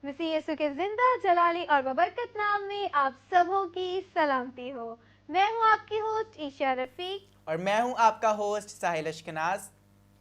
मसीह यीशु के जिंदा जलाली और बबरकत नाम में आप सबों की सलामती हो। मैं हूँ आपकी होस्ट ईशा रफीक और मैं हूं आपका होस्ट साहिल अशकनाज।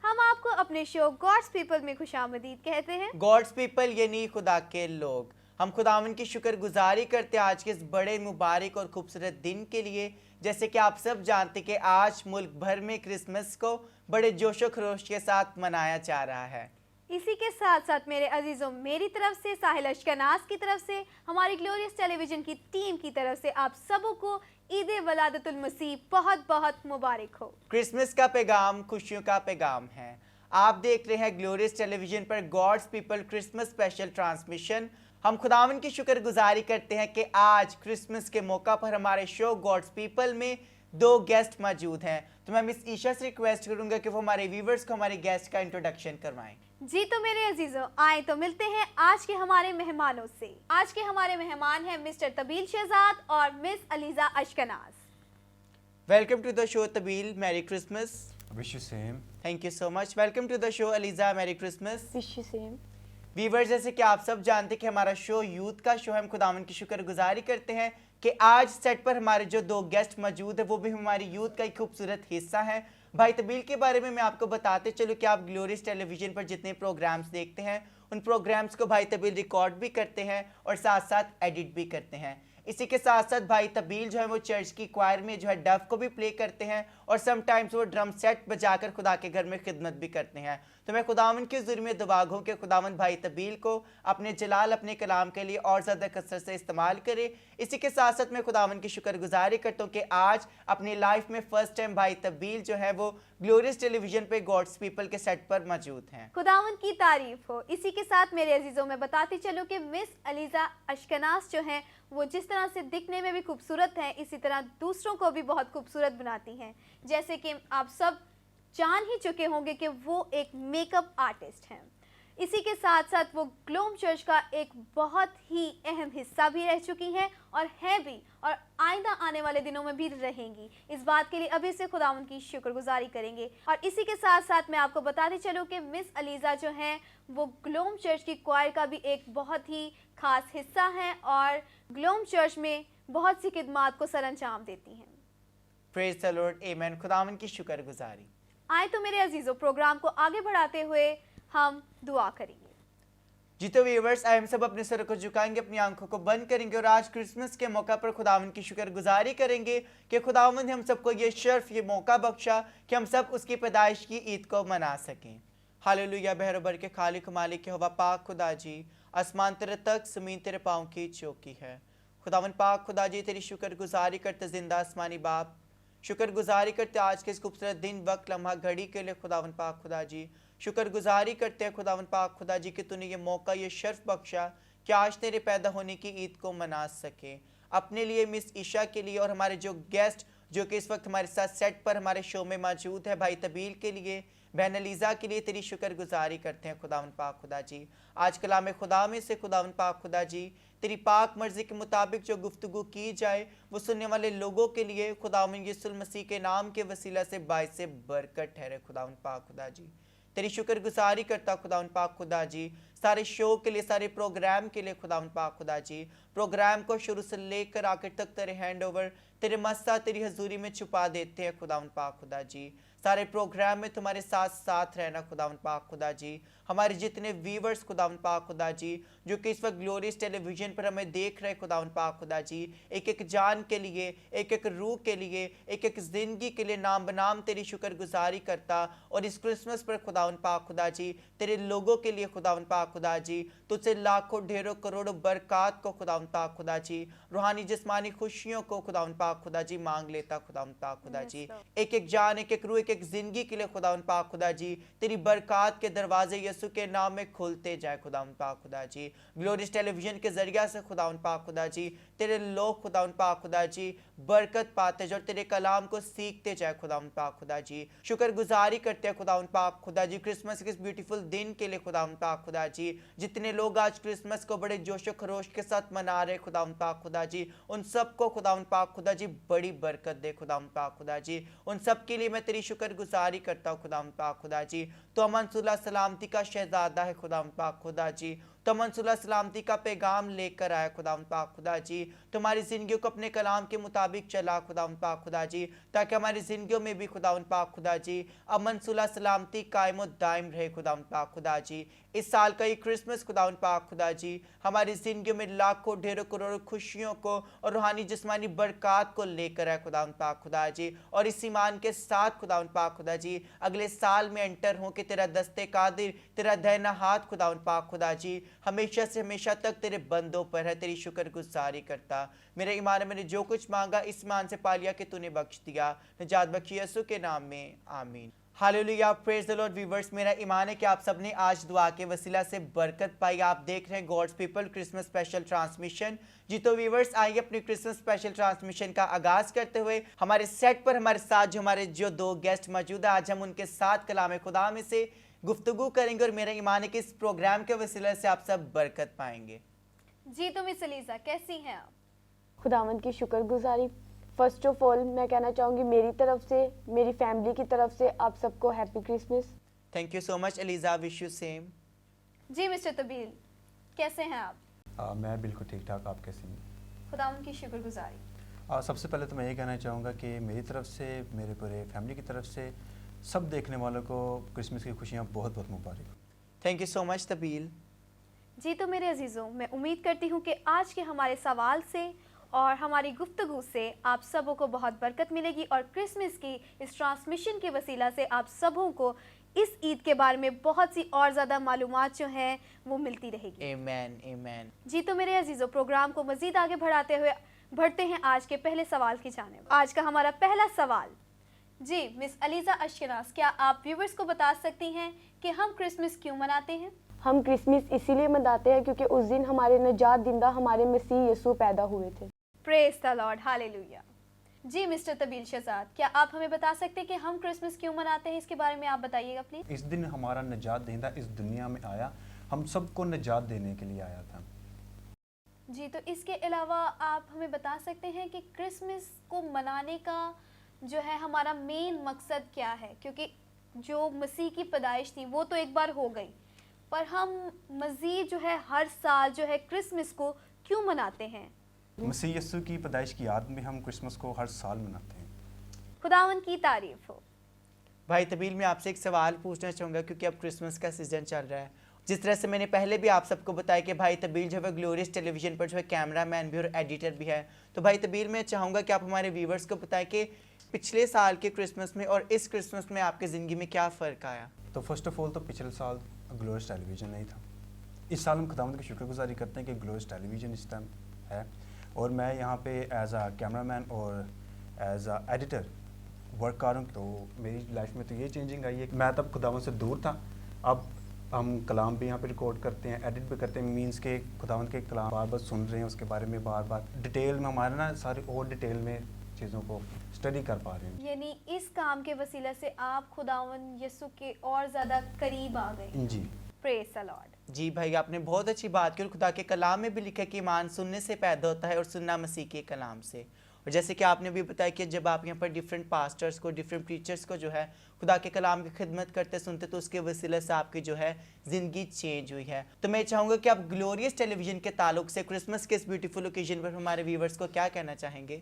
हम आपको अपने शो गॉड्स पीपल में खुशामदीद कहते हैं। गॉड्स पीपल यानी खुदा के लोग। हम खुदावन की शुक्रगुजारी करते हैं आज के इस बड़े मुबारक और खूबसूरत दिन के लिए। जैसे कि आप सब जानते कि आज मुल्क भर में क्रिसमस को बड़े जोशो खरोश के साथ मनाया जा रहा है। इसी के साथ साथ मेरे अजीजों, मेरी तरफ से, साहिल अशकनाज की तरफ से, हमारी ग्लोरियस टेलीविजन की टीम की तरफ से आप सबों को ईद वलादतुल मसीह बहुत बहुत मुबारक हो। क्रिसमस का पैगाम खुशियों का पैगाम है। आप देख रहे हैं ग्लोरियस टेलीविजन पर God's people Christmas special transmission. हम खुदावन की शुक्रगुजारी करते हैं कि आज क्रिसमस के मौका पर हमारे शो गॉड्स पीपल में दो गेस्ट मौजूद हैं। तो मैं मिस ईशा से रिक्वेस्ट करूंगा कि वो हमारे व्यूवर्स को हमारे गेस्ट का इंट्रोडक्शन करवाएं। जी तो मेरे अजीजों, आए तो मिलते हैं आज के हमारे मेहमानों से। आज के हमारे मेहमान हैं मिस्टर तबील शहजाद और miss Aliza Ashkenaz. Welcome to the show Tabeel, merry Christmas. Wish you same. Thank you so much. Welcome to the show Aliza, merry Christmas. Wish you same. Viewers, जैसे कि आप सब जानते हैं कि हमारा शो यूथ का शो है। हम खुदावन की शुक्रगुजारी करते हैं कि आज सेट पर हमारे जो दो गेस्ट मौजूद है वो भी हमारी यूथ का एक खूबसूरत हिस्सा है। भाई तबील के बारे में मैं आपको बताते चलूँ कि आप ग्लोरियस टेलीविजन पर जितने प्रोग्राम्स देखते हैं उन प्रोग्राम्स को भाई तबील रिकॉर्ड भी करते हैं और साथ साथ एडिट भी करते हैं। इसी के साथ साथ भाई तबील जो है वो चर्च की क्वायर में जो है डफ को भी प्ले करते हैं और समटाइम्स वो ड्रम सेट बजाकर खुदा के घर में खिदमत भी करते हैं। तो मैं खुदावन के ज़ुर्म में दुआ गूँ कि खुदावन भाई तबील को अपने जलाल अपने कलाम के लिए और ज़्यादा कसरत से इस्तेमाल करे। इसी के साथ साथ मैं खुदावन की शुक्रगुजारी करता हूँ कि आज अपनी लाइफ में फर्स्ट टाइम भाई तबील जो है वो ग्लोरियस टेलीविजन पे गॉड्स पीपल के सेट पर मौजूद हैं। खुदावन की तारीफ हो। इसी के साथ मेरे अजीजों में बताती चलूँ कि मिस अलीजा अशकनाज जो हैं वो जिस तरह से दिखने में भी खूबसूरत हैं, इसी तरह दूसरों को भी बहुत खूबसूरत बनाती हैं। जैसे कि आप सब जान ही चुके होंगे कि वो एक मेकअप आर्टिस्ट हैं। इसी के साथ साथ वो ग्लोम चर्च का एक बहुत ही अहम हिस्सा भी रह चुकी हैं और हैं भी, और आइंदा आने वाले दिनों में भी रहेंगी। इस बात के लिए अभी से खुदावन की शुक्रगुजारी करेंगे। और इसी के साथ साथ मैं आपको बताते चलूँ कि मिस अलीजा जो हैं वो ग्लोम चर्च की क्वायर का भी एक बहुत ही खास हिस्सा हैं और ग्लोम चर्च में बहुत सी खिदमात को सरअंजाम देती हैं। प्रेज द लॉर्ड, आमीन। खुदावन की शुक्रगुजारी। आए तो मेरे अजीजों, प्रोग्राम को आगे बढ़ाते हुए हम दुआ करेंगे। जी तो व्यूअर्स, हम सब अपने सर को झुकाएंगे, अपनी आंखों को बंद करेंगे और आज क्रिसमस के मौका पर खुदावन की शुक्रगुजारी करेंगे कि खुदावन ने हम सबको ये शर्फ, ये मौका बख्शा कि हम सब उसकी पैदाइश की ईद को मना सकें। हालेलुया। बहरबर के खालिक मालिक हवा पाक खुदा जी, आसमान तेरे तक, ज़मीन तेरे पाँव की चौकी है। खुदावन पाक खुदा जी, तेरी शुक्रगुजारी करते जिंदा आसमानी बाप, शुक्रगुजारी करते आज के इस खूबसूरत दिन, वक्त, लम्हा, घड़ी के लिए खुदावन पाक खुदा जी। शुक्रगुजारी करते हैं खुदावन पाक खुदा जी कि तूने ये मौका, ये शर्फ बख्शा कि आज तेरे पैदा होने की ईद को मना सके। अपने लिए, मिस ईशा के लिए और हमारे जो गेस्ट जो कि इस वक्त हमारे साथ सेट पर हमारे शो में मौजूद है, भाई तबील के लिए, बहन अलीज़ा के लिए तेरी शुक्रगुजारी करते हैं खुदावन पाक खुदा जी। आज कलाम खुदा में से खुदावन पाक खुदा जी तेरी पाक मर्जी के मुताबिक जो गुफ्तगू की जाए वो सुनने वाले लोगों के लिए खुदावन यीशु मसीह के नाम के वसीला से बाइस से बरकत ठहरे। खुदावन पाक खुदा जी तेरी शुक्रगुजारी करता खुदावन पाक खुदा जी सारे शो के लिए, सारे प्रोग्राम के लिए खुदावन पाक खुदा जी। प्रोग्राम को शुरू से लेकर आखिर तक तेरे हैंड ओवर, तेरे मस्सा, तेरी हजूरी में छुपा देते हैं खुदावन पाक खुदा जी। सारे प्रोग्राम में तुम्हारे साथ साथ रहना खुदावन पाक खुदा जी। हमारे जितने व्यूवर्स खुदावन पाक खुदा जी जो कि इस वक्त ग्लोरियस टेलीविजन पर हमें देख रहे खुदावन पाक खुदा जी, एक एक जान के लिए, एक एक रूह के लिए, एक एक जिंदगी के लिए नाम बनाम तेरी शुक्रगुजारी करता। और इस क्रिसमस पर खुदावन पाक खुदा जी तेरे लोगों के लिए खुदावन पाक खुदा जी तुझसे लाखों ढेरों करोड़ों बरकत को खुदावन पाक खुदा जी, रूहानी जिस्मानी खुशियों को खुदावन पाक खुदा जी मांग लेता खुदावन पाक खुदा जी। एक एक जान, एक एक रूह, एक एक जिंदगी के लिए खुदावन पाक खुदा जी तेरी बरकत के दरवाजे यीशु के नाम में खुलते जाए खुदावन पाक खुदा जी। ग्लोरियस टेलीविजन के जरिया से खुदावन पाक खुदा जी तेरे लोग खुदावन पाक खुदा जी बरकत पाते जाए और तेरे कलाम को सीखते जाए खुदावन पाक खुदा जी। शुक्रगुजारी करते हैं खुदावन पाक खुदा जी क्रिसमस के इस ब्यूटीफुल दिन के लिए खुदावन पाक खुदा जी। जितने लोग आज क्रिसमस को बड़े जोशो खरोश के साथ मना रहे खुदावन पाक खुदा जी, उन सबको खुदावन पाक खुदा जी बड़ी बरकत दे खुदावन पाक खुदा जी। उन सब के लिए मैं तेरी शुक्रगुजारी करता हूँ खुदावन पाक खुदा जी। तो अमन सुलह सलामती का शहजादा है खुदावन पाक खुदा जी, तो अमन सुलह सलामती का पैगाम लेकर आया खुदावंद पाक खुदा जी। तुम्हारी ज़िंदगियों को अपने कलाम के मुताबिक चला खुदावंद पाक खुदा जी, ताकि हमारी ज़िंदगियों में भी खुदावंद पाक खुदा जी अमन सुलह सलामती कायम और दायम रहे खुदावंद पाक खुदा जी। इस साल का ये क्रिसमस खुदावंद पाक खुदा जी हमारी ज़िंदगियों में लाखों ढेरों करोड़ों खुशियों को और रूहानी जिस्मानी बरक़ात को लेकर आए खुदावंद पाक खुदा जी। और इस ईमान के साथ खुदावंद पाक खुदा जी अगले साल में एंटर हों कि तेरा दस्ते कादिर, तेरा दाहिना हाथ खुदावंद पाक खुदा जी हमेशा से हमेशा तक तेरे बंदों पर है। तेरी शुक्रगुजारी करता मेरे ईमान है, मैंने जो कुछ मांगा इस ईमान से पा लिया कि तूने बख्श दिया। निजात बख्शी यीशु के नाम में, आमीन। Hallelujah, praise the Lord viewers. मेरा ईमान है कि आप सबने आज दुआ के वसीला से बरकत पाई। आप देख रहे हैं God's people Christmas special transmission. जी तो व्यूअर्स, आइए अपनी क्रिसमस स्पेशल ट्रांसमिशन का आगाज करते हुए हमारे सेट पर हमारे साथ जो दो गेस्ट मौजूद है, आज हम उनके साथ कलाम खुदा में से गुफ्तगू करेंगे और मेरा ईमान है कि इस प्रोग्राम के वसीले से आप सब बरकत पाएंगे। जी तो मिस अलीजा, कैसी हैं आप? खुदावंद की शुक्रगुजारी। फर्स्ट ऑफ ऑल मैं कहना चाहूँगी मेरी तरफ से, मेरी फैमिली की तरफ से आप सबको happy Christmas. Thank you so much Aliza, wish you same. जी मिस्टर तबील, कैसे हैं आप? मैं बिल्कुल ठीक ठाक, आप कैसे हैं? खुदावंद की शुक्रगुजारी। सबसे पहले तो मैं ये कहना चाहूँगा कि मेरी तरफ से, मेरे पूरे फैमिली की तरफ से सब देखने वालों को क्रिसमस की खुशियाँ बहुत बहुत मुबारक। Thank you so much Tabeel. जी तो मेरे अजीज़ों, मैं उम्मीद करती हूँ कि आज के हमारे सवाल से और हमारी गुफ्तगू से आप सबों को बहुत बरकत मिलेगी और क्रिसमस की इस ट्रांसमिशन के वसीला से आप सबों को इस ईद के बारे में बहुत सी और ज़्यादा मालूमात जो हैं वो मिलती रहेगी। आमीन आमीन। जी तो मेरे अजीज़ों, प्रोग्राम को मज़ीद आगे बढ़ते हैं आज के पहले सवाल की जानिब। आज का हमारा पहला सवाल, जी मिस अलीजा अशकनाज, क्या आप व्यूवर्स को बता सकती हैं कि हम क्रिसमस क्यों मनाते हैं? हम क्रिसमस इसीलिए मनाते हैं क्योंकि उस दिन हमारे निजात दिंदा हमारे मसीह यीशु पैदा हुए थे। प्रेज द लॉर्ड, हालेलुया। जी मिस्टर तबील शहजाद, क्या आप हमें बता सकते हैं कि हम क्रिसमस क्यों मनाते हैं? इसके बारे में आप बताइएगा प्लीज। इस दिन हमारा निजात देंदा इस दुनिया में आया, हम सबको निजात देने के लिए आया था। जी तो इसके अलावा आप हमें बता सकते हैं कि क्रिसमस को मनाने का जो है हमारा मेन मकसद क्या है? क्योंकि जो मसीह की पैदाइश थी वो तो एक बार हो गई, पर हम मज़ीद जो है हर साल जो है क्रिसमस को क्यों मनाते हैं? मसीह यीशु की पैदाइश की याद में हम क्रिसमस को हर साल मनाते हैं। खुदावन की तारीफ हो। भाई तबील, मैं आपसे एक सवाल पूछना चाहूँगा क्योंकि अब क्रिसमस का सीज़न चल रहा है। जिस तरह से मैंने पहले भी आप सबको बताया कि भाई तबील जो है ग्लोरियस टेलीविज़न पर जो है कैमरा मैन भी और एडिटर भी है, तो भाई तबील मैं चाहूँगा कि आप हमारे व्यूवर्स को बताएं कि पिछले साल के क्रिसमस में और इस क्रिसमस में आपकी ज़िंदगी में क्या फ़र्क आया? तो फर्स्ट ऑफ ऑल तो पिछले साल ग्लोरियस टेलीविज़न नहीं था। इस साल हम खुदावंद की शुक्रगुजारी करते हैं कि ग्लोरियस टेलीविज़न इस टाइम है और मैं यहाँ पे एज आ कैमरामैन और एज आ एडिटर वर्क कर रहा हूँ। तो मेरी लाइफ में तो ये चेंजिंग आई है कि मैं तब खुदावंद से दूर था, अब हम कलाम भी यहाँ पे रिकॉर्ड करते हैं, एडिट भी करते हैं, मींस के खुदावंद के कलाम बार बार सुन रहे हैं, उसके बारे में बार बार डिटेल में हमारे ना सारे और डिटेल में चीज़ों को स्टडी कर पा रहे हैं। यानी इस काम के वसीले से आप खुदावन यीशु के और ज़्यादा करीब आ गए। जी, प्रेज द लॉर्ड। जी भाई, आपने बहुत अच्छी बात की और खुदा के कलाम में भी लिखा है कि ईमान सुनने से पैदा होता है और सुनना मसीह के कलाम से। और जैसे कि आपने भी बताया कि जब आप यहाँ पर डिफरेंट पास्टर्स को, डिफरेंट प्रीचर्स को जो है खुदा के कलाम की खिदमत करते सुनते, तो उसके वसीले से आपकी जो है ज़िंदगी चेंज हुई है। तो मैं चाहूँगा कि आप ग्लोरियस टेलीविज़न के ताल्लुक से क्रिसमस के इस ब्यूटीफुल ओकेजन पर हमारे व्यूवर्स को क्या कहना चाहेंगे?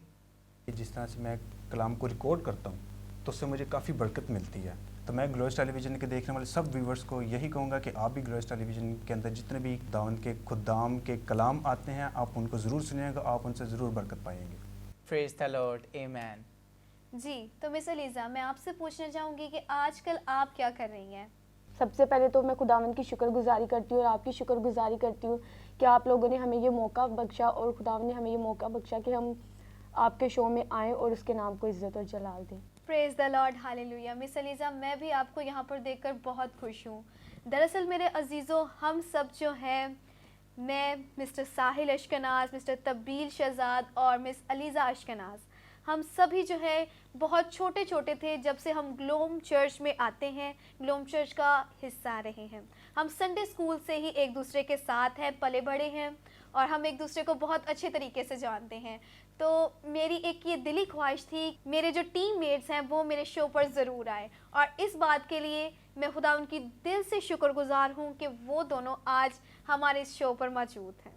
जिस तरह से मैं कलाम को रिकॉर्ड करता हूँ तो उससे मुझे काफ़ी बरकत मिलती है। तो मैं ग्लोरियस टेलीविज़न के देखने वाले सब व्यूवर्स को यही कहूँगा कि आप भी ग्लोरियस टेलीविज़न के अंदर जितने भी दावत के खुदाम के कलाम आते हैं, आप उनको ज़रूर सुनिएगा, आप उनसे ज़रूर बरकत पाएंगे। प्रेज द लॉर्ड, आमीन। जी तो मिस अलीजा, मैं आपसे पूछना चाहूँगी कि आजकल आप क्या कर रही हैं? सबसे पहले तो मैं खुदावंद की शुक्रगुजारी करती हूँ और आपकी शुक्रगुजारी करती हूँ कि आप लोगों ने हमें ये मौका बख्शा और खुदावंद ने हमें ये मौका बख्शा कि हम आपके शो में आएँ और उसके नाम को इज़्ज़त और जलाल दें। Praise the Lord, hallelujah. Miss ELISA, मैं भी आपको यहाँ पर देखकर बहुत खुश हूँ। दरअसल मेरे अजीज़ों, हम सब जो हैं, मैं, मिस्टर साहिल अशकनाज, मिस्टर तब्बील शहजाद और मिस अलीजा अशकनाज, हम सभी जो है बहुत छोटे छोटे थे जब से हम ग्लोम चर्च में आते हैं, ग्लोम चर्च का हिस्सा रहे हैं। हम संडे स्कूल से ही एक दूसरे के साथ हैं, पले बड़े हैं और हम एक दूसरे को बहुत अच्छे तरीके से जानते हैं। तो मेरी एक ये दिली ख्वाहिश थी मेरे जो टीम मेट्स हैं वो मेरे शो पर ज़रूर आए, और इस बात के लिए मैं खुदा उनकी दिल से शुक्रगुजार हूँ कि वो दोनों आज हमारे इस शो पर मौजूद हैं।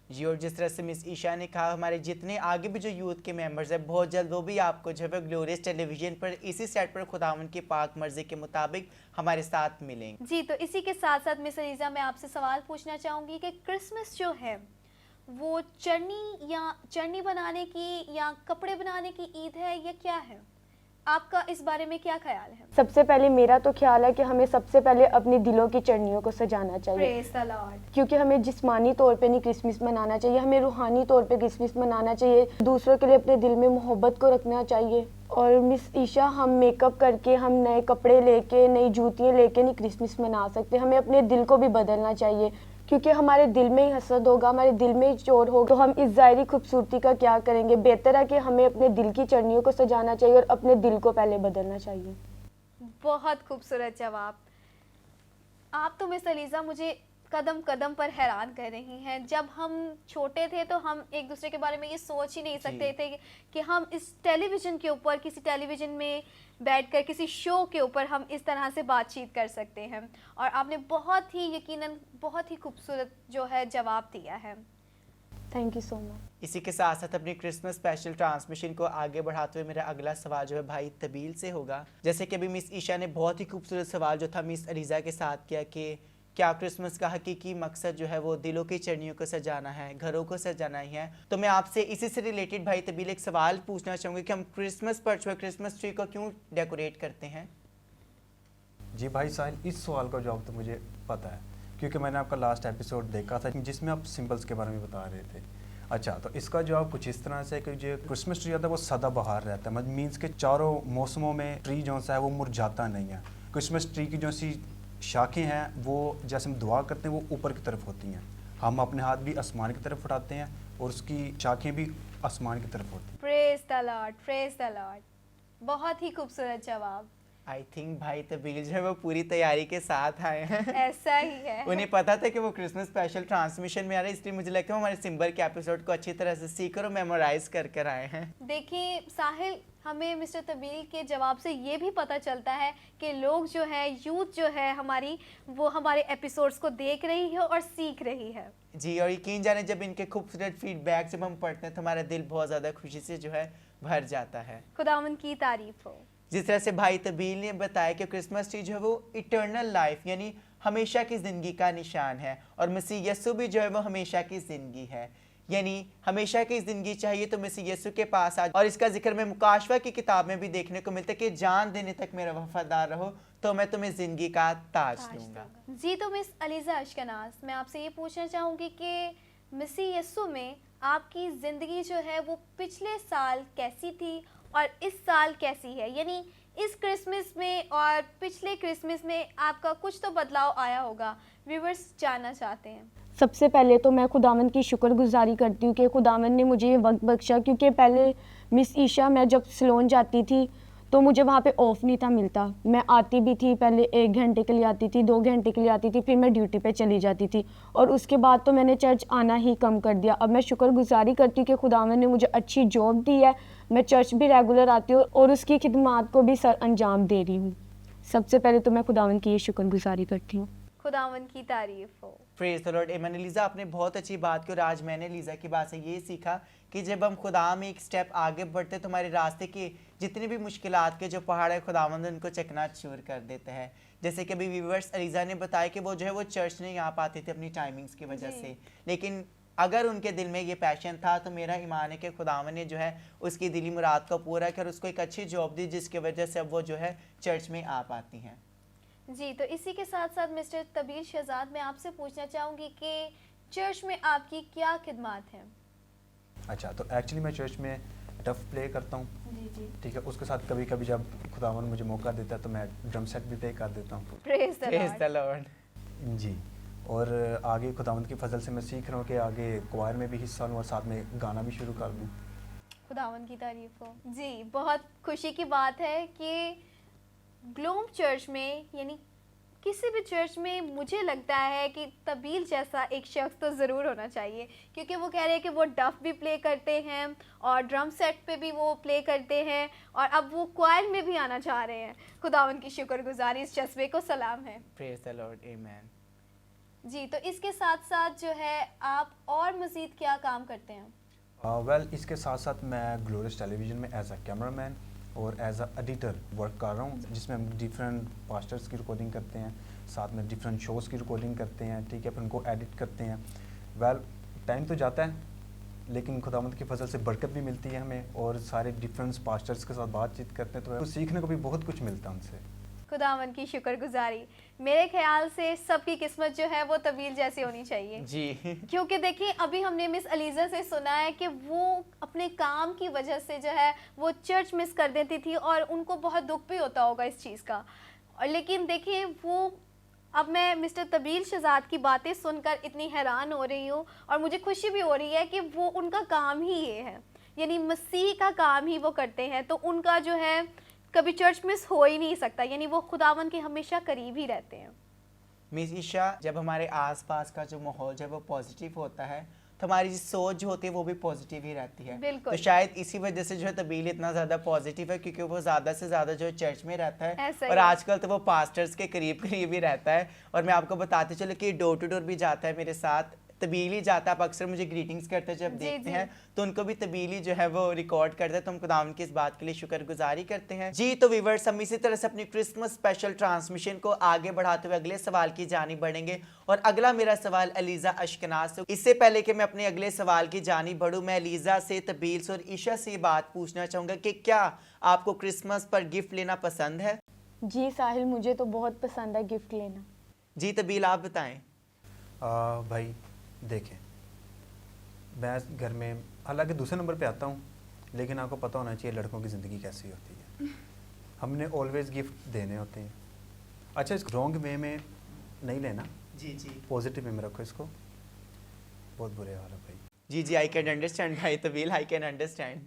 जी, और जिस तरह से मिस ईशा ने कहा, हमारे जितने आगे भी जो यूथ के मेंबर्स हैं बहुत जल्द वो भी आपको जो है ग्लोरियस टेलीविजन पर इसी सेट पर खुदावंद की पाक मर्जी के मुताबिक हमारे साथ मिलेंगे। जी, तो इसी के साथ साथ मिस अलीज़ा मैं आपसे सवाल पूछना चाहूँगी कि क्रिसमस जो है वो चटनी बनाने की या कपड़े बनाने की ईद है या क्या है? आपका इस बारे में क्या ख्याल है? सबसे पहले मेरा तो ख्याल है कि हमें सबसे पहले अपने दिलों की चटनियों को सजाना चाहिए, प्रेज़ द लॉर्ड। क्योंकि हमें जिस्मानी तौर पे नहीं क्रिसमस मनाना चाहिए, हमें रूहानी तौर पे क्रिसमस मनाना चाहिए। दूसरों के लिए अपने दिल में मोहब्बत को रखना चाहिए। और मिस ईशा, हम मेकअप करके, हम नए कपड़े लेके, नई जूतियाँ लेके नहीं क्रिसमस मना सकते, हमें अपने दिल को भी बदलना चाहिए, क्योंकि हमारे दिल में ही हसद होगा, हमारे दिल में ही चोर होगा तो हम इस ज़ाहिरी खूबसूरती का क्या करेंगे। बेहतर है कि हमें अपने दिल की चटनियों को सजाना चाहिए और अपने दिल को पहले बदलना चाहिए। बहुत खूबसूरत जवाब। आप तो मिस अलीज़ा मुझे कदम कदम पर हैरान कर रही हैं। जब हम छोटे थे तो हम एक दूसरे के बारे में ये सोच ही नहीं सकते थे कि हम इस टेलीविज़न के ऊपर, किसी टेलीविज़न में बैठकर किसी शो के ऊपर हम इस तरह से बातचीत कर सकते हैं, और आपने बहुत ही यकीनन बहुत ही खूबसूरत जो है जवाब दिया है। Thank you so much. इसी के साथ साथ अपनी क्रिसमस स्पेशल ट्रांसमिशन को आगे बढ़ाते हुए मेरा अगला सवाल जो है भाई तबील से होगा। जैसे कि अभी मिस ईशा ने बहुत ही खूबसूरत सवाल जो था मिस अलीज़ा के साथ किया कि क्या क्रिसमस का हकीकी मकसद जो है वो दिलों की चटनियों को सजाना है, घरों को सजाना ही है। तो मैं आपसे इसी से रिलेटेड भाई तबील एक सवाल पूछना चाहूँगी कि हम क्रिसमस पर जो है क्रिसमस ट्री को क्यों डेकोरेट करते हैं? जी भाई साहिल, इस सवाल का जवाब तो मुझे पता है, क्योंकि मैंने आपका लास्ट एपिसोड देखा था जिसमें आप सिंबल्स के बारे में बता रहे थे। अच्छा, तो इसका जवाब कुछ इस तरह से कि जो क्रिसमस ट्री आता है वो सदाबहार रहता है, मतलब मीन्स के चारों मौसमों में ट्री जो सा है वो मुरझाता नहीं है। क्रिसमस ट्री की जो सी शाखें हैं वो जैसे हम दुआ करते हैं वो ऊपर की तरफ होती हैं, हम अपने हाथ भी आसमान की तरफ उठाते हैं और उसकी शाखें भी आसमान की तरफ होती हैं। Praise the Lord, praise the Lord. बहुत ही खूबसूरत जवाब। आई थिंक भाई तबील जो है वो पूरी तैयारी के साथ आए हैं। ऐसा ही है। उन्हें पता था कि वो क्रिसमस स्पेशल ट्रांसमिशन में आ रहा है, इसलिए मुझे लगता है वो हमारे सिंबल के एपिसोड को अच्छी तरह से सीख कर और मेमोराइज कर आए हैं। देखिए साहिल, हमें मिस्टर तबील के जवाब से ये भी पता चलता है कि लोग जो है, यूथ जो है हमारी, वो हमारे एपिसोड्स को देख रही है और सीख रही है। जी, और यकीन जाने जब इनके खूबसूरत फीडबैक जब हम पढ़ते हैं तो हमारा दिल बहुत ज़्यादा खुशी से जो है भर जाता है। खुदावंद की तारीफ हो। जिस तरह से भाई तबील ने बताया कि क्रिसमस ट्री जो है वो इटर्नल लाइफ यानी हमेशा की ज़िंदगी का निशान है, और मसीह यस्सु भी जो है वो हमेशा की ज़िंदगी है, यानी हमेशा की ज़िंदगी चाहिए तो मसीह यस्सु के पास आ। और इसका जिक्र में मुकाशवा की किताब में भी देखने को मिलता है कि जान देने तक मेरा वफादार रहो तो मैं तुम्हें ज़िंदगी का ताज दूंगा। जी, तो मिस अलीज़ा अश्कनाज, मैं आपसे ये पूछना चाहूँगी कि मसीह यस्सु में आपकी ज़िंदगी जो है वो पिछले साल कैसी थी और इस साल कैसी है? यानी इस क्रिसमस में और पिछले क्रिसमस में आपका कुछ तो बदलाव आया होगा, व्यूअर्स जानना चाहते हैं। सबसे पहले तो मैं खुदावंद की शुक्रगुजारी करती हूँ कि खुदावंद ने मुझे ये वक्त बख्शा, क्योंकि पहले मिस ईशा, मैं जब सिलोन जाती थी तो मुझे वहाँ पे ऑफ नहीं था मिलता। मैं आती भी थी, पहले 1 घंटे के लिए आती थी, 2 घंटे के लिए आती थी, फिर मैं ड्यूटी पे चली जाती थी, और उसके बाद तो मैंने चर्च आना ही कम कर दिया। अब मैं शुक्रगुजारी करती हूँ कि खुदावंद ने मुझे अच्छी जॉब दी है, मैं चर्च भी रेगुलर आती हूँ और उसकी खिदमत को भी सर अंजाम दे रही हूँ। सबसे पहले तो मैं खुदावंद की ये शुक्रगुजारी करती हूँ। खुदावंद की तारीफ हो। Praise the Lord. एमन लीज़ा, आपने बहुत अच्छी बात की, और आज मैंने लीज़ा की बात से ये सीखा कि जब हम खुदा में एक स्टेप आगे बढ़ते तो हमारे रास्ते की जितनी भी मुश्किलात के जो पहाड़ है खुदावंद उनको चकनाचूर कर देते हैं। जैसे कि अभी व्यूअर्स अलीज़ा ने बताया कि वो जो है वो चर्च नहीं आ पाते थे अपनी टाइमिंग्स की वजह से, लेकिन अगर उनके दिल में ये पैशन था तो मेरा ईमान है कि खुदावंद ने जो है उसकी दिली मुराद को पूरा कर उसको एक अच्छी जॉब दी जिसकी वजह से अब वो जो है चर्च में आ पाती हैं। जी, तो इसी के साथ साथ मिस्टर तबील शहजाद, मैं आपसे पूछना चाहूँगी कि चर्च में आपकी क्या खिदमत है? अच्छा, तो एक्चुअली मैं चर्च में टफ प्ले करता हूँ, जी जी, ठीक है। उसके साथ कभी कभी जब खुदावन मुझे मौका देता है तो मैं ड्रम सेट भी प्ले कर देता हूँ। Praise the praise Lord. The Lord. जी, और आगे खुदावंद की फजल से मैं सीख रहा हूँ कि आगे क्वायर में भी हिस्सा लूँ और साथ में गाना भी शुरू कर दूँ। खुदावंद की तारीफ हो। जी, बहुत खुशी की बात है कि ग्लोम चर्च में, यानी किसी भी चर्च में मुझे लगता है कि तबील जैसा एक शख्स तो ज़रूर होना चाहिए, क्योंकि वो कह रहे हैं कि वो डफ भी प्ले करते हैं और ड्रम सेट पे भी वो प्ले करते हैं और अब वो क्वायर में भी आना चाह रहे हैं। खुदावंद की शुक्रगुजारी, इस जज्बे को सलाम है। प्रेज द लॉर्ड, आमीन। जी, तो इसके साथ साथ जो है आप और मज़ीद क्या काम करते हैं? वेल इसके साथ साथ मैं ग्लोरियस टेलीविज़न में एज अ कैमरामैन और एज अ एडिटर वर्क कर रहा हूँ, जिसमें हम डिफरेंट पास्टर्स की रिकॉर्डिंग करते हैं, साथ में डिफरेंट शोज़ की रिकॉर्डिंग करते हैं, ठीक है, फिर उनको एडिट करते हैं। वेल टाइम तो जाता है, लेकिन खुदावंद की फजल से बरकत भी मिलती है हमें, और सारे डिफरेंट पास्टर्स के साथ बातचीत करते हैं तो सीखने को भी बहुत कुछ मिलता है उनसे। खुदावंद की शुक्रगुजारी। मेरे ख्याल से सबकी किस्मत जो है वो तबील जैसी होनी चाहिए जी। क्योंकि देखिए अभी हमने मिस अलीज़ा से सुना है कि वो अपने काम की वजह से जो है वो चर्च मिस कर देती थी और उनको बहुत दुख भी होता होगा इस चीज़ का। और लेकिन देखिए वो, अब मैं मिस्टर तबील शहजाद की बातें सुनकर इतनी हैरान हो रही हूँ और मुझे खुशी भी हो रही है कि वो उनका काम ही ये है, यानी मसीह का काम ही वो करते हैं, तो उनका जो है कभी चर्च मिस हो ही नहीं सकता, यानी वो खुदावन के हमेशा करीब ही रहते हैं। मिस ईशा, जब हमारे आसपास का जो माहौल जब वो पॉजिटिव होता है तो हमारी जो सोच जो होती है वो भी पॉजिटिव ही रहती है। बिल्कुल। तो शायद इसी वजह से जो है तबील इतना ज़्यादा पॉजिटिव है, क्योंकि वो ज़्यादा से ज़्यादा जो है चर्च में रहता है ऐसा और ही है। आजकल तो वो पास्टर्स के करीब करीब ही रहता है। और मैं आपको बताते चलो कि डोर टू डोर भी जाता है मेरे साथ, तबीली जाता है। आप अक्सर मुझे ग्रीटिंग्स करते हैं जब जी, देखते जी। हैं तो उनको भी तबीली जो है वो रिकॉर्ड करते हैं, तो हम खुदावंद की इस बात के लिए शुक्रगुजारी करते हैं। जी तो व्यूअर्स, हम इसी तरह से अपनी क्रिसमस स्पेशल ट्रांसमिशन को आगे बढ़ाते हुए अगले सवाल की जानिब बढ़ेंगे और अगला मेरा सवाल अलीज़ा अश्कनाज से। इससे पहले कि मैं अपने अगले सवाल की जानिब बढ़ूँ, मैं अलीज़ा से, तबील से और ईशा से ये बात पूछना चाहूँगा कि क्या आपको क्रिसमस पर गिफ्ट लेना पसंद है? जी साहिल, मुझे तो बहुत पसंद है गिफ्ट लेना। जी तबील, आप बताएं। भाई देखें, मैं घर में हालांकि दूसरे नंबर पे आता हूँ, लेकिन आपको पता होना चाहिए लड़कों की ज़िंदगी कैसी होती है। हमने ऑलवेज गिफ्ट देने होते हैं। अच्छा, इस रॉन्ग वे में नहीं लेना, जी जी पॉजिटिव वे में रखो इसको। बहुत बुरे हाल है भाई। जी जी, आई कैन अंडरस्टैंड भाई तबील, आई कैन अंडरस्टैंड।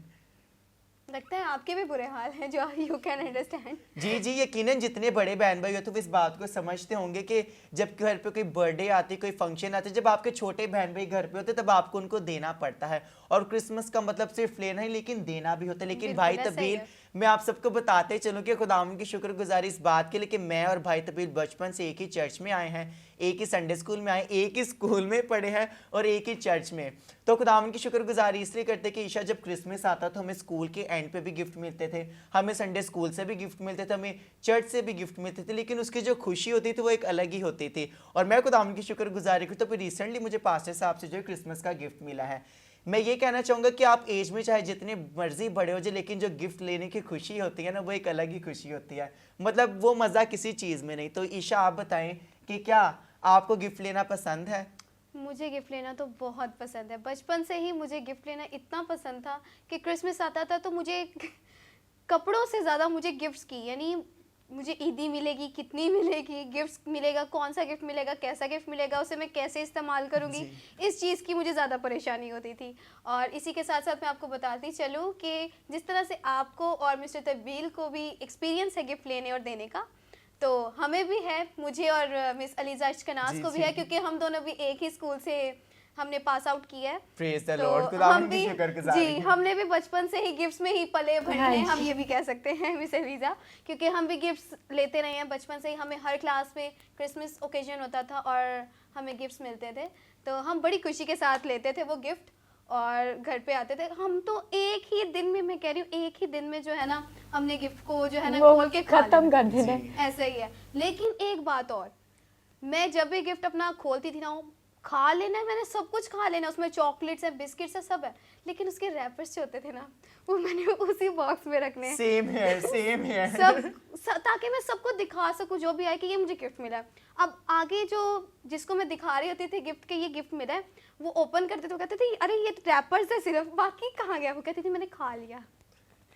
लगता है आपके भी बुरे हाल हैं जो यू कैन अंडरस्टैंड। जी जी, यकीनन जितने बड़े बहन भाई होते हैं वो इस बात को समझते होंगे कि जब घर पे कोई बर्थडे आती, कोई फंक्शन आते, जब आपके छोटे बहन भाई घर पे होते तब आपको उनको देना पड़ता है। और क्रिसमस का मतलब सिर्फ लेना ही, लेकिन देना भी होता है। लेकिन बिल्कुल, भाई ऐसा ही तबील, है। मैं आप सबको बताते चलूँ कि खुदावंद की शुक्रगुजारी इस बात के लिए कि मैं और भाई तबील बचपन से एक ही चर्च में आए हैं, एक ही संडे स्कूल में आए, एक ही स्कूल में पढ़े हैं और एक ही चर्च में। तो खुदावंद की शुक्रगुजारी इसलिए करते कि ईशा जब क्रिसमस आता तो हमें स्कूल के एंड पे भी गिफ्ट मिलते थे, हमें संडे स्कूल से भी गिफ्ट मिलते थे, हमें चर्च से भी गिफ्ट मिलते थे, लेकिन उसकी जो खुशी होती थी वो एक अलग ही होती थी। और मैं खुदावंद की शुक्रगुजारी करता हूँ, तो रिसेंटली मुझे पास्टर साहब से जो क्रिसमस का गिफ्ट मिला है। मैं ये कहना चाहूँगा कि आप एज में चाहे जितने मर्जी बड़े हो जाए, लेकिन जो गिफ्ट लेने की खुशी होती है ना, वो एक अलग ही खुशी होती है। मतलब वो मज़ा किसी चीज़ में नहीं। तो ईशा आप बताएं कि क्या आपको गिफ्ट लेना पसंद है? मुझे गिफ्ट लेना तो बहुत पसंद है। बचपन से ही मुझे गिफ्ट लेना इतना पसंद था कि क्रिसमस आता था तो मुझे कपड़ों से ज़्यादा मुझे गिफ्ट्स की, यानी मुझे ईदी मिलेगी, कितनी मिलेगी, गिफ्ट्स मिलेगा, कौन सा गिफ्ट मिलेगा, कैसा गिफ्ट मिलेगा, उसे मैं कैसे इस्तेमाल करूँगी, इस चीज़ की मुझे ज़्यादा परेशानी होती थी। और इसी के साथ साथ मैं आपको बताती चलूँ कि जिस तरह से आपको और मिस्टर तबील को भी एक्सपीरियंस है गिफ्ट लेने और देने का, तो हमें भी है, मुझे और मिस अलीज़ा अश्कनाज को भी है, क्योंकि हम दोनों भी एक ही स्कूल से हमने पास आउट किया है। प्रेज द तो लॉर्ड, हम खुदावंद की भी, शुक्रगुजारी। जी, हमने भी बचपन से ही गिफ्ट्स में ही पले भरे हाँ हैं, हम जी। ये भी कह सकते हैं मिस अलीज़ा, क्योंकि हम भी गिफ्ट्स लेते रहे हैं बचपन से ही। हमें हर क्लास में क्रिसमस ओकेजन होता था और हमें गिफ्ट्स मिलते थे, तो हम बड़ी खुशी के साथ लेते थे वो गिफ्ट और घर पे आते थे। हम तो एक ही दिन में, मैं कह रही हूँ एक ही दिन में जो है ना, हमने गिफ्ट को जो है ना वो खोल के खा खत्म लेना। कर देना। ऐसा ही है। लेकिन एक बात और, मैं जब भी गिफ्ट अपना खोलती थी ना, वो खा लेना है, मैंने सब कुछ खा लेना, उसमें चॉकलेट्स है, बिस्किट्स है, सब है, लेकिन उसके रैपर्स जो होते थे ना, वो मैंने उसी बॉक्स में रखने हैं। सेम है, सेम है। ताकि मैं सबको दिखा सकूं जो भी आए कि ये मुझे गिफ्ट मिला है। अब आगे जो जिसको मैं दिखा रही होती थी गिफ्ट के ये गिफ्ट मिला है, वो ओपन करते तो कहते थे अरे ये रैपर्स है सिर्फ, बाकी कहाँ गया, वो कहती थी मैंने खा लिया।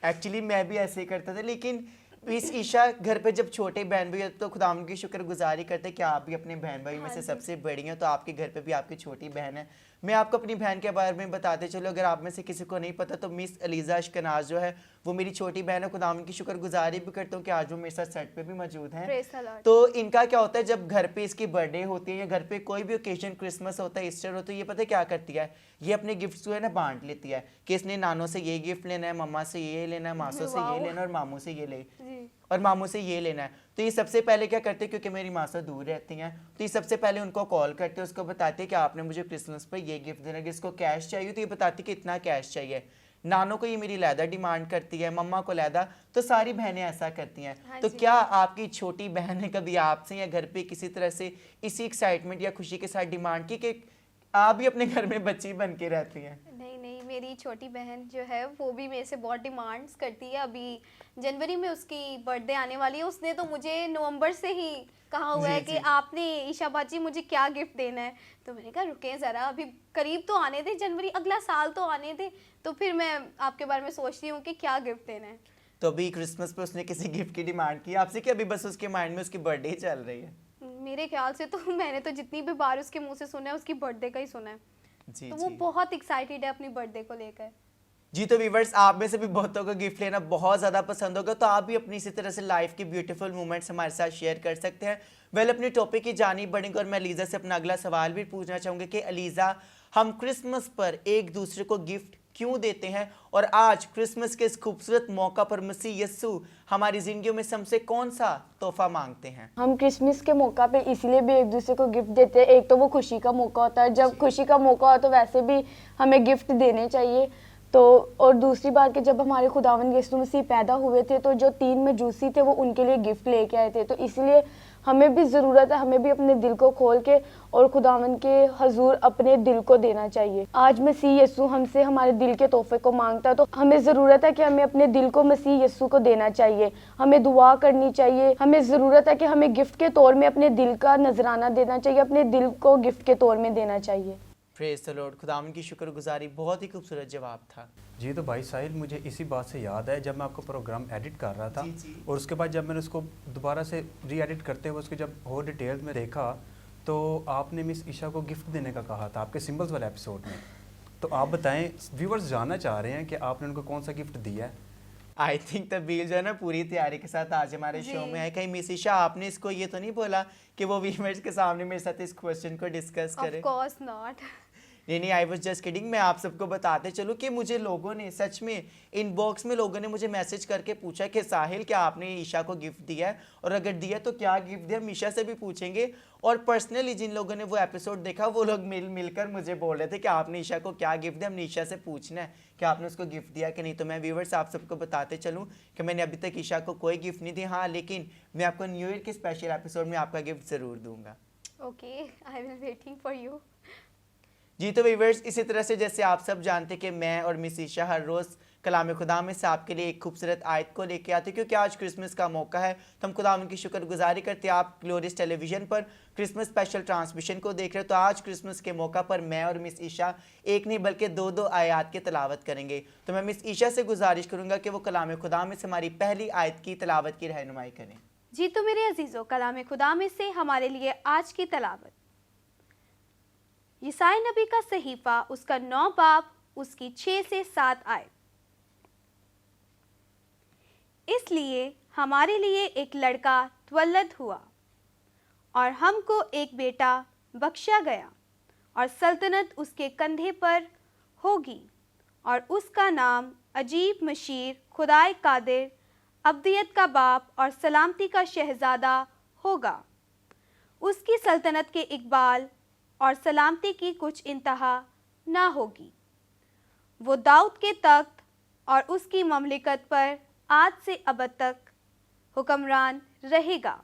एक्चुअली मैं भी ऐसे ही करता था, लेकिन इस ईशा घर पे जब छोटे बहन भाई होते तो खुदावंद की शुक्रगुजारी करते कि आप भी अपने बहन भाई में से सबसे बड़ी हैं, तो आपके घर पे भी आपकी छोटी बहन है, मैं आपको अपनी बहन के बारे में बताते चलो, अगर आप में से किसी को नहीं पता तो मिस अलीज़ा अश्कनाज़ जो है वो मेरी छोटी बहन है। खुदावंद की शुक्रगुजारी भी करता हूँ कि आज वो मेरे साथ सेट पे भी मौजूद हैं। Praise the Lord। तो इनका क्या होता है, जब घर पे इसकी बर्थडे होती है या घर पे कोई भी ओकेजन, क्रिसमस होता है, ईस्टर होता है, ये पता है क्या करती है, ये अपने गिफ्ट जो है ना बांट लेती है कि इसने नानों से ये गिफ्ट लेना है, मम्मा से ये लेना है, मासों से ये लेना है और मामू से ये ले और मामू से ये लेना है। तो ये सबसे पहले क्या करते हैं, क्योंकि मेरी मासा दूर रहती हैं, तो ये सबसे पहले उनको कॉल करते हैं, उसको बताते हैं कि आपने मुझे क्रिसमस पर ये गिफ्ट देना है। अगर इसको कैश चाहिए तो ये बताती कि इतना कैश चाहिए। नानों को ये मेरी लैदा डिमांड करती है, मम्मा को लैदा, तो सारी बहनें ऐसा करती हैं। हाँ तो जी। क्या आपकी छोटी बहन ने कभी आपसे या घर पे किसी तरह से इसी एक्साइटमेंट या खुशी के साथ डिमांड की कि आप भी अपने घर में बच्ची बन के रहती हैं? नहीं नहीं, मेरी छोटी बहन जो है वो भी मेरे से बहुत डिमांड्स करती है। अभी जनवरी में उसकी बर्थडे आने वाली है, उसने तो मुझे नवंबर से ही कहा हुआ है कि आपने ईशा बाजी मुझे क्या गिफ्ट देना है। तो मैंने कहा रुकें ज़रा, अभी करीब तो आने दे, जनवरी अगला साल तो आने दे, तो फिर मैं आपके बारे में सोचती हूँ कि क्या गिफ्ट देना है। तो अभी क्रिसमस पे उसने किसी गिफ्ट की डिमांड की आपसे कि अभी बस उसके माइंड में उसकी बर्थडे चल रही है? मेरे ख्याल से तो मैंने तो जितनी भी बार उसके मुंह से सुना है उसकी बर्थडे का ही सुना है। जी तो वो बहुत एक्साइटेड है अपनी बर्थडे को लेकर। जी। तो व्यूअर्स, आप में से भी बहुतों को गिफ्ट लेना बहुत ज़्यादा पसंद होगा, तो आप भी अपनी इसी तरह से लाइफ की ब्यूटीफुल मोमेंट्स हमारे साथ शेयर कर सकते हैं। अपने टॉपिक की जानिब बढ़ेंगे और मैं अलीज़ा से अपना अगला सवाल भी पूछना चाहूँगी कि अलीज़ा, हम क्रिसमस पर एक दूसरे को गिफ्ट क्यों देते हैं, और आज क्रिसमस के इस खूबसूरत मौका पर मसीह यस्सु हमारी ज़िंदगियों में हमसे कौन सा तोहफा मांगते हैं? हम क्रिसमस के मौका पे इसलिए भी एक दूसरे को गिफ्ट देते हैं, एक तो वो खुशी का मौका होता है, जब खुशी का मौका हो तो वैसे भी हमें गिफ्ट देने चाहिए। तो और दूसरी बात कि जब हमारे खुदावंद यीशु मसीह पैदा हुए थे तो जो 3 मजूसी थे वो उनके लिए गिफ्ट लेके आए थे, तो इसलिए हमें भी ज़रूरत है, हमें भी अपने दिल को खोल के और खुदावंद के हजूर अपने दिल को देना चाहिए। आज मसीह यीशु हमसे हमारे दिल के तोहफे को मांगता है, तो हमें ज़रूरत है कि हमें अपने दिल को मसीह यीशु को देना चाहिए, हमें दुआ करनी चाहिए, हमें ज़रूरत है कि हमें गिफ्ट के तौर में अपने दिल का नजराना देना चाहिए, अपने दिल को गिफ्ट के तौर में देना चाहिए। Praise the Lord. खुदावंद की शुक्रगुजारी, बहुत ही खूबसूरत जवाब था। जी। तो भाई साहिल, मुझे इसी बात से याद है, जब मैं आपका प्रोग्राम एडिट कर रहा था जी। और उसके बाद जब मैंने उसको दोबारा से री एडिट करते हुए उसके जब और डिटेल में देखा, तो आपने मिस ईशा को गिफ्ट देने का कहा था आपके सिंबल्स वाले एपिसोड में। तो आप बताएं, व्यूअर्स जानना चाह रहे हैं कि आपने उनको कौन सा गिफ्ट दिया है। आई थिंक तब्दील जो है ना पूरी तैयारी के साथ आज हमारे शो में है। कहीं मिस ईशा आपने इसको ये तो नहीं बोला कि वो व्यूअर्स के सामने मेरे साथ इस क्वेश्चन को डिस्कस करे? Of course not. नहीं, आई वाज जस्ट किडिंग। मैं आप सबको बताते चलूँ कि मुझे लोगों ने सच में इनबॉक्स में लोगों ने मुझे मैसेज करके पूछा कि साहिल क्या आपने ईशा को गिफ्ट दिया है, और अगर दिया तो क्या गिफ्ट दिया। हम ईशा से भी पूछेंगे, और पर्सनली जिन लोगों ने वो एपिसोड देखा वो लोग मिलकर मुझे बोल रहे थे कि आपने ईशा को क्या गिफ्ट दिया। हमने ईशा से पूछना है कि आपने उसको गिफ्ट दिया कि नहीं। तो मैं व्यूअर्स आप सबको बताते चलूँ कि मैंने अभी तक ईशा को कोई गिफ्ट नहीं दी। हाँ, लेकिन मैं आपको न्यू ईयर के स्पेशल एपिसोड में आपका गिफ्ट ज़रूर दूंगा। Okay, I will waiting for you. जी। तो व्यूअर्स, इसी तरह से जैसे आप सब जानते कि मैं और मिस ईशा हर रोज़ कलाम खुदा में से आपके लिए एक खूबसूरत आयत को लेके आते, क्योंकि आज क्रिसमस का मौका है। तो हम खुदा की शुक्रगुजारी करते हैं, आप ग्लोरियस टेलीविज़न पर क्रिसमस स्पेशल ट्रांसमिशन को देख रहे हो। तो आज क्रिसमस के मौका पर मैं और मिस ईशा एक नहीं बल्कि 2 आयत की तलावत करेंगे। तो मैं मिस ईशा से गुजारिश करूँगा कि वो कलाम खुदा में से हमारी पहली आयत की तलावत की रहनुमाई करें। जी। तो मेरे अजीज़ों, कलाम खुदा में से हमारे लिए आज की तलावत यसाया नबी का सहीफा, उसका 9 बाब, उसकी 6 से 7 आयत। इसलिए हमारे लिए एक लड़का त्वल्लद हुआ और हमको एक बेटा बख्शा गया, और सल्तनत उसके कंधे पर होगी, और उसका नाम अजीब, मशीर, खुदाए कादिर, अब्दियत का बाप और सलामती का शहजादा होगा। उसकी सल्तनत के इकबाल और सलामती की कुछ इंतहा ना होगी। वो दाऊद के तख्त और उसकी ममलिकत पर आज से अबद तक हुक्मरान रहेगा,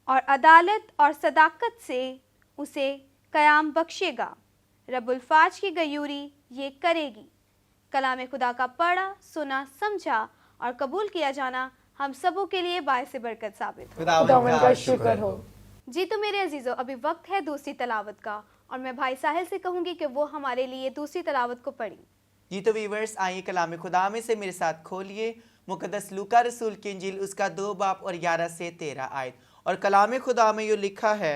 और अदालत और सदाकत से उसे क़याम बख्शेगा। रब्बुल फाज की गयूरी ये करेगी। कलाम खुदा का पढ़ा, सुना, समझा और कबूल किया जाना हम सबों के लिए बायस बरकत साबित हो। खुदावंद का शुक्र हो। जी। तो मेरे अजीज़ों, अभी वक्त है दूसरी तलावत का, और मैं भाई साहिल से कहूँगी कि वो हमारे लिए दूसरी तलावत को पढ़ी। जी। तो व्यूअर्स, आइए कलाम खुदा में से मेरे साथ खोलिए मुकद्दस लूका रसूल की इंजील, उसका 2 बाब और 11 से 13 आयत। और कलाम खुदा में ये लिखा है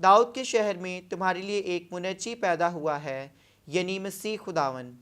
दाऊद के शहर में तुम्हारे लिए एक मुनज्जी पैदा हुआ है, यानी मसीह खुदावन,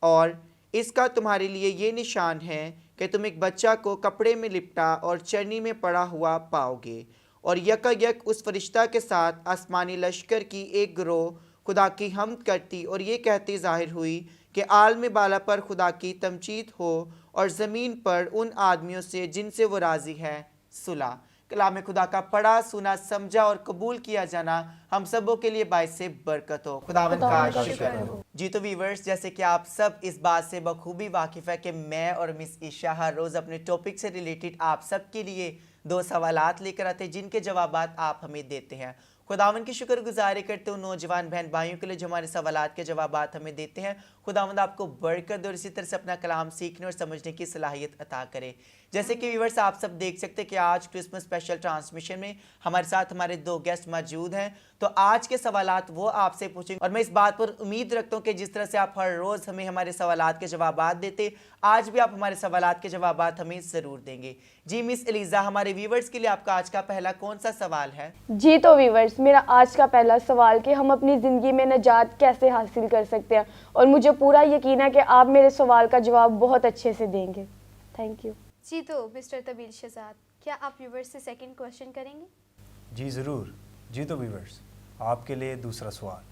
और इसका तुम्हारे लिए ये निशान है कि तुम एक बच्चा को कपड़े में लिपटा और चरनी में पड़ा हुआ पाओगे, और यकायक उस फरिश्ता के साथ आसमानी लश्कर की एक गिरोह खुदा की हमद करती और ये कहती ज़ाहिर हुई कि आलम बाला पर खुदा की तमजीद हो और ज़मीन पर उन आदमियों से जिनसे वो राज़ी है सुलह। कलाम खुदा का पढ़ा, सुना, समझा और कबूल किया जाना हम सबों के लिए बाइस से बरकत हो। खुदावंद का शुक्र हो। जी तो व्यूअर्स, जैसे कि आप सब इस बात से बखूबी वाकिफ़ है कि मैं और मिस ईशा हर रोज़ अपने टॉपिक से रिलेटेड आप सब के लिए 2 सवालात लेकर आते हैं जिनके जवाबात आप हमें देते हैं। खुदावंद की शुक्रगुजारी करते हैं उन नौजवान बहन भाइयों के लिए जो हमारे सवालात के जवाबात हमें देते हैं। खुदावंद आपको बरकत दे और इसी तरह से अपना कलाम सीखने और समझने की सलाहियत अता करे। जैसे कि व्यूअर्स आप सब देख सकते हैं कि आज क्रिसमस स्पेशल ट्रांसमिशन में हमारे साथ हमारे 2 गेस्ट मौजूद हैं, तो आज के सवालात वो आपसे पूछेंगे और मैं इस बात पर उम्मीद रखता हूँ कि जिस तरह से आप हर रोज़ हमें हमारे सवालात के जवाबात देते, आज भी आप हमारे सवालात के जवाबात हमें ज़रूर देंगे। जी मिस एलिजा, हमारे व्यूअर्स के लिए आपका आज का पहला कौन सा सवाल है? जी तो व्यूवर्स, मेरा आज का पहला सवाल कि हम अपनी ज़िंदगी में निजात कैसे हासिल कर सकते हैं, और मुझे पूरा यकीन है कि आप मेरे सवाल का जवाब बहुत अच्छे से देंगे। Thank you. जी तो मिस्टर तबील शहजाद, क्या आप व्यूवर्स से सेकंड क्वेश्चन करेंगे? जी ज़रूर। जी तो व्यूवर्स, आपके लिए दूसरा सवाल,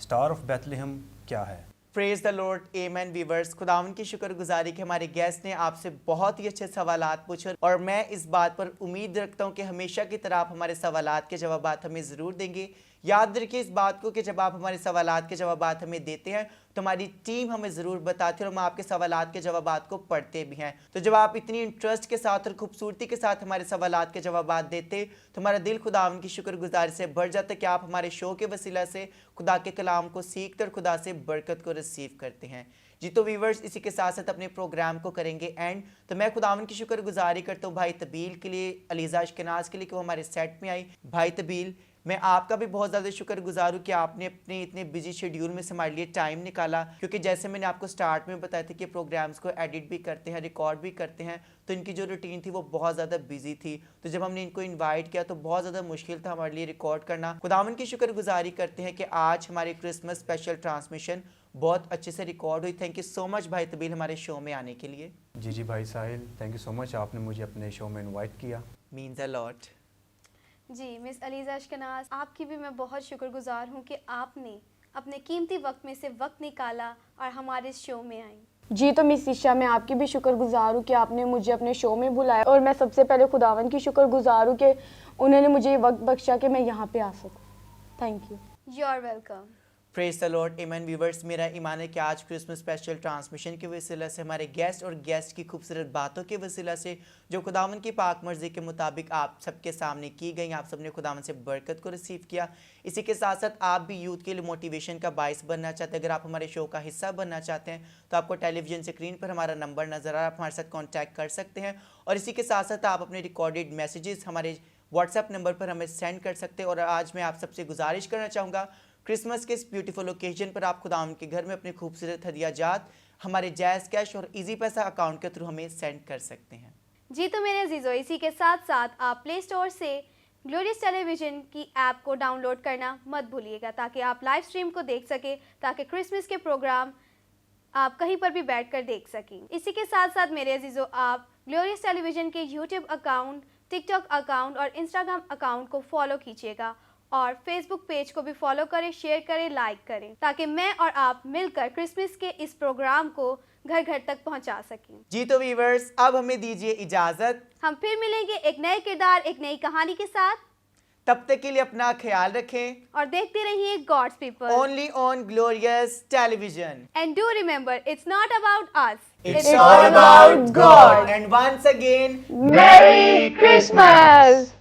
स्टार ऑफ बेथलेहम क्या है? Praise the lord, amen. Viewers, खुदावंद की शुक्रगुजारी कि हमारे गेस्ट ने आपसे बहुत ही अच्छे सवालात पूछे और मैं इस बात पर उम्मीद रखता हूं कि हमेशा की तरह आप हमारे सवालात के जवाबात हमें ज़रूर देंगे। याद रखिए इस बात को कि जब आप हमारे सवालात के जवाबात हमें देते हैं तो हमारी टीम हमें ज़रूर बताती है और हम आपके सवालात के जवाबात को पढ़ते भी हैं। तो जब आप इतनी इंटरेस्ट के साथ और खूबसूरती के साथ हमारे सवालात के जवाबात देते तो हमारा दिल खुदावंद की शुक्रगुजारी से भर जाता है कि आप हमारे शो के वसीला से खुदा के कलाम को सीखते और खुदा से बरकत को रिसीव करते हैं। जी तो व्यूवर्स, इसी के साथ साथ अपने प्रोग्राम को करेंगे एंड। तो मैं खुदावंद की शुक्रगुजारी करता हूँ भाई तबील के लिए, अलीज़ा अश्कनाज़ के लिए कि वो हमारे सेट में आई। भाई तबील, मैं आपका भी बहुत ज़्यादा शुक्रगुजार हूँ कि आपने अपने इतने बिजी शेड्यूल में से हमारे लिए टाइम निकाला, क्योंकि जैसे मैंने आपको स्टार्ट में बताया था कि प्रोग्राम्स को एडिट भी करते हैं, रिकॉर्ड भी करते हैं, तो इनकी जो रूटीन थी वो बहुत ज़्यादा बिजी थी। तो जब हमने इनको इनवाइट किया तो बहुत ज़्यादा मुश्किल था हमारे लिए रिकॉर्ड करना। खुदावंद की शुक्रगुजारी करते हैं कि आज हमारी क्रिसमस स्पेशल ट्रांसमिशन बहुत अच्छे से रिकॉर्ड हुई। थैंक यू सो मच भाई तबील हमारे शो में आने के लिए। जी भाई Sahil, thank you so much, आपने मुझे अपने शो में इनवाइट किया। Means a lot. जी मिस अलीज़ा अश्कनाज़, आपकी भी मैं बहुत शुक्रगुजार हूँ कि आपने अपने कीमती वक्त में से वक्त निकाला और हमारे शो में आई। जी तो मिस ईशा, मैं आपकी भी शुक्रगुजार हूँ कि आपने मुझे अपने शो में बुलाया, और मैं सबसे पहले खुदावंद की शुक्रगुजार हूँ कि उन्होंने मुझे ये वक्त बख्शा कि मैं यहाँ पे आ सकूँ। Thank you. You are welcome. Praise the lord, amen. Viewers, मेरा ईमान है कि आज क्रिसमस स्पेशल ट्रांसमिशन के वसीला से हमारे गेस्ट और गेस्ट की खूबसूरत बातों के वसीला से जो खुदावंद की पाक मर्जी के मुताबिक आप सबके सामने की गई, आप सबने खुदावंद से बरकत को रिसीव किया। इसी के साथ साथ आप भी यूथ के लिए मोटिवेशन का बाइस बनना चाहते हैं, अगर आप हमारे शो का हिस्सा बनना चाहते हैं तो आपको टेलीविजन स्क्रीन पर हमारा नंबर नज़र आ रहा है, आप हमारे साथ कॉन्टैक्ट कर सकते हैं। और इसी के साथ साथ आप अपने रिकॉर्डेड मैसेजेस हमारे व्हाट्सएप नंबर पर हमें सेंड कर सकते हैं। और आज मैं आप सबसे गुजारिश करना चाहूँगा, क्रिसमस के इस ब्यूटीफुल ओकेजन पर आप खुदावंद के घर में अपने खूबसूरत हदिया जात हमारे जैज़ कैश और इजी पैसा अकाउंट के थ्रू हमें सेंड कर सकते हैं। जी तो मेरे अजीज़ों, इसी के साथ साथ आप प्ले स्टोर से ग्लोरियस टेलीविज़न की ऐप को डाउनलोड करना मत भूलिएगा, ताकि आप लाइव स्ट्रीम को देख सकें, ताकि क्रिसमस के प्रोग्राम आप कहीं पर भी बैठकर देख सकें। इसी के साथ साथ मेरे अजीज़ों, आप ग्लोरियस टेलीविज़न के यूट्यूब अकाउंट, टिकटॉक अकाउंट और इंस्टाग्राम अकाउंट को फॉलो कीजिएगा और फेसबुक पेज को भी फॉलो करें, शेयर करें, लाइक करें, ताकि मैं और आप मिलकर क्रिसमस के इस प्रोग्राम को घर घर तक पहुंचा सकें। जी तो व्यूवर्स, अब हमें दीजिए इजाजत। हम फिर मिलेंगे एक नए किरदार, एक नई कहानी के साथ। तब तक के लिए अपना ख्याल रखें और देखते रहिए God's people only on glorious television. And do remember, it's not about us, It's all about God. And once again, Merry Christmas!